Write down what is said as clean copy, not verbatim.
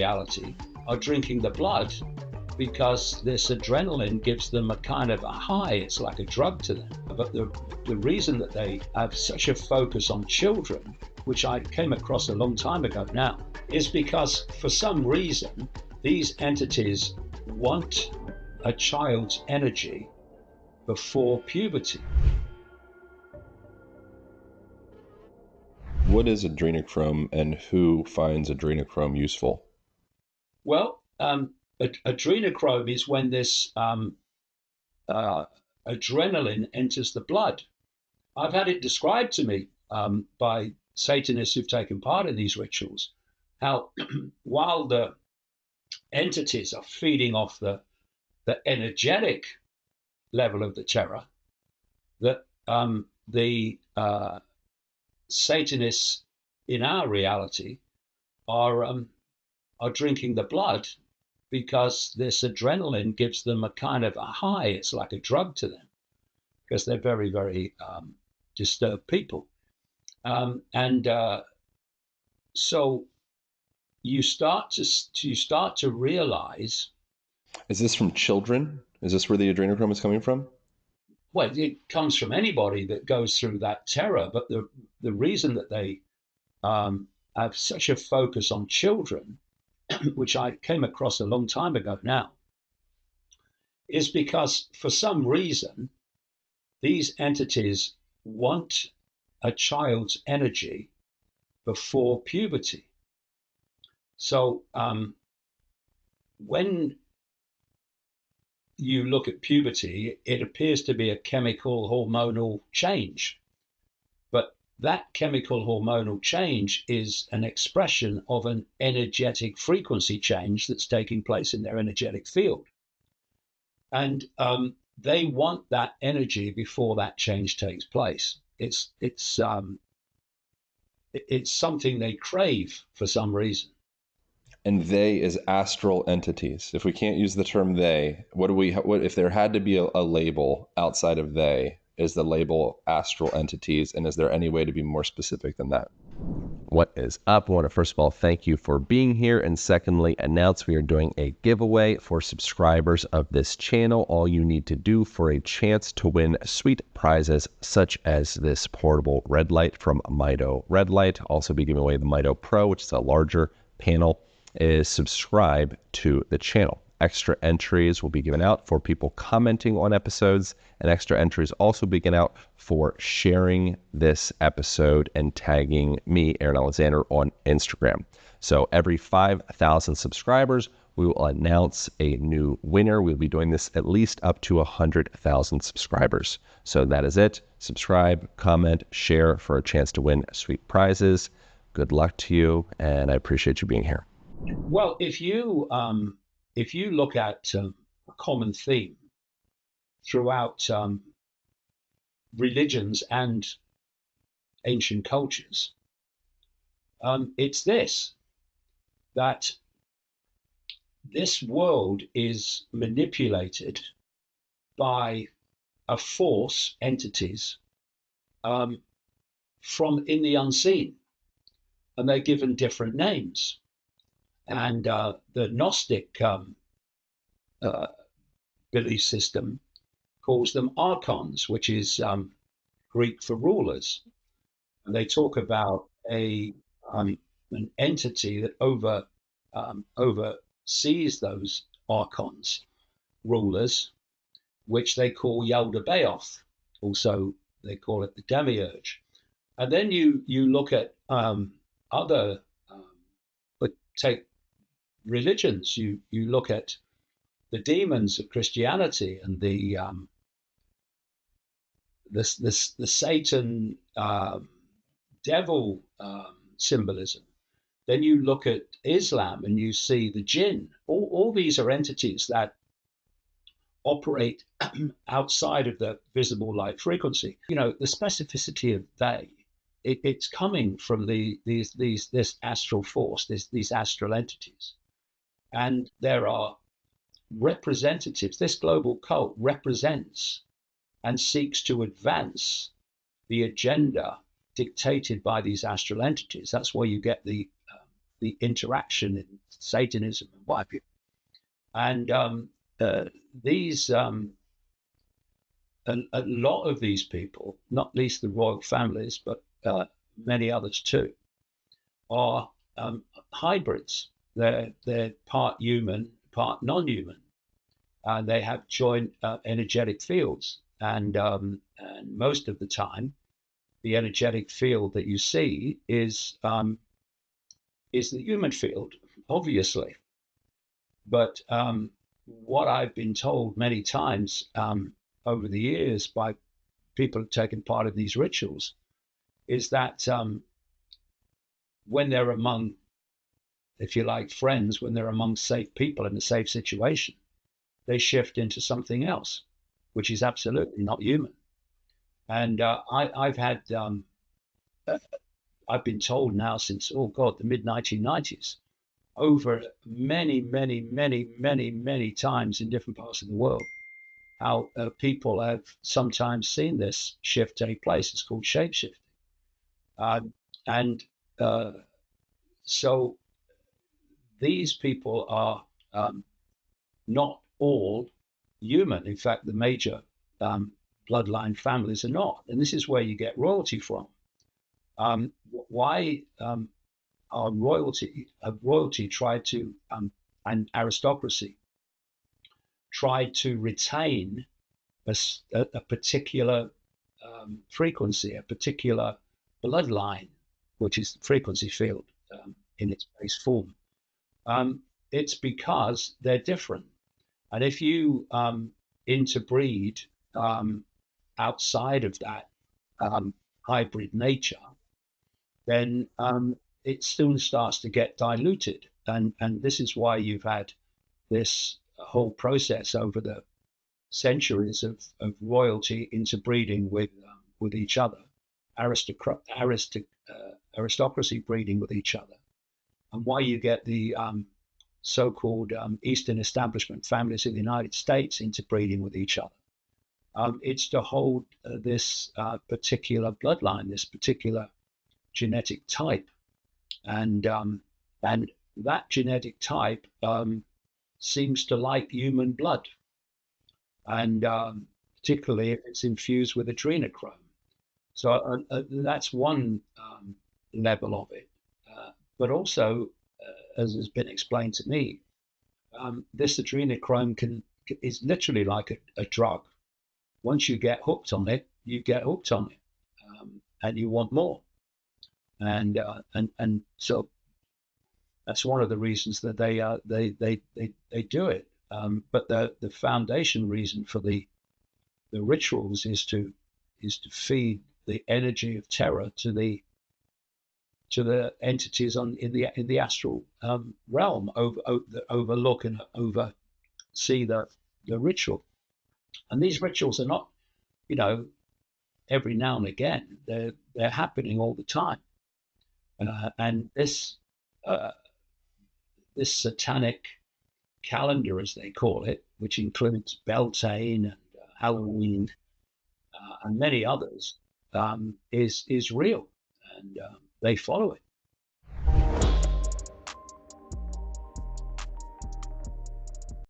reality are drinking the blood because this adrenaline gives them a kind of a high. It's like a drug to them. But the reason that they have such a focus on children, which I came across a long time ago now, is because for some reason these entities want a child's energy before puberty. What is adrenochrome and who finds adrenochrome useful? Well, adrenochrome is when this adrenaline enters the blood. I've had it described to me by Satanists who've taken part in these rituals, how while the entities are feeding off the energetic level of the terror, that the Satanists in our reality are drinking the blood because this adrenaline gives them a kind of a high. It's like a drug to them because they're very, very disturbed people. And so you start to realize. Is this from children? Is this where the adrenochrome is coming from? Well, it comes from anybody that goes through that terror, but the reason that they have such a focus on children, which I came across a long time ago now, is because for some reason these entities want a child's energy before puberty. So when you look at puberty, it appears to be a chemical hormonal change. But that chemical hormonal change is an expression of an energetic frequency change that's taking place in their energetic field. And they want that energy before that change takes place. It's something they crave for some reason. And they is astral entities. If we can't use the term they, what if there had to be a label outside of they, is the label astral entities? And is there any way to be more specific than that? What is up? I want to first of all thank you for being here, and secondly announce we are doing a giveaway for subscribers of this channel. All you need to do for a chance to win sweet prizes such as this portable red light from Mito Red Light, also be giving away the Mito Pro, which is a larger panel, is subscribe to the channel. Extra entries will be given out for people commenting on episodes, and extra entries also be given out for sharing this episode and tagging me, Aaron Alexander, on Instagram. So every 5,000 subscribers, we will announce a new winner. We'll be doing this at least up to 100,000 subscribers. So that is it. Subscribe, comment, share for a chance to win sweet prizes. Good luck to you, and I appreciate you being here. Well, if you look at a common theme throughout religions and ancient cultures, it's this, that this world is manipulated by a force, entities, from in the unseen, and they're given different names. And the Gnostic belief system calls them archons, which is Greek for rulers. And they talk about an entity that oversees those archons, rulers, which they call Yaldabaoth. Also, they call it the demiurge. And then you look at other, but take religions. You look at the demons of Christianity and the Satan devil symbolism. Then you look at Islam and you see the jinn. All these are entities that operate outside of the visible light frequency. You know, the specificity of they, it's coming from this astral force, these astral entities. And there are representatives. This global cult represents and seeks to advance the agenda dictated by these astral entities. That's why you get the the interaction in Satanism and what have you. And these a lot of these people, not least the royal families, but many others too, are hybrids. They're part human, part non-human, and they have joint energetic fields. And most of the time, the energetic field that you see is the human field, obviously. But what I've been told many times over the years by people who've taken part in these rituals is that when they're among, if you like, friends, when they're among safe people in a safe situation, they shift into something else, which is absolutely not human. And I've been told now since, oh God, the mid 1990s, over many times in different parts of the world, how people have sometimes seen this shift take place. It's called shapeshifting. And so these people are not all human. In fact, the major bloodline families are not. And this is where you get royalty from. Why our royalty tried to, and aristocracy tried to retain a particular frequency, a particular bloodline, which is the frequency field in its base form. It's because they're different. And if you interbreed outside of that hybrid nature, then it soon starts to get diluted. And this is why you've had this whole process over the centuries of royalty interbreeding with each other, aristocracy breeding with each other, and why you get the so-called Eastern establishment families in the United States interbreeding with each other. It's to hold this particular bloodline, this particular genetic type, and that genetic type seems to like human blood, and particularly if it's infused with adrenochrome. So that's one level of it. But also, as has been explained to me, this adrenochrome is literally like a drug. Once you get hooked on it, you get hooked on it, and you want more. And so that's one of the reasons that they do it. But the foundation reason for the rituals is to feed the energy of terror to the entities in the astral realm, that overlook and oversee the ritual. And these rituals are not, every now and again. They're happening all the time. And this satanic calendar, as they call it, which includes Beltane and Halloween and many others, is real, and they follow it.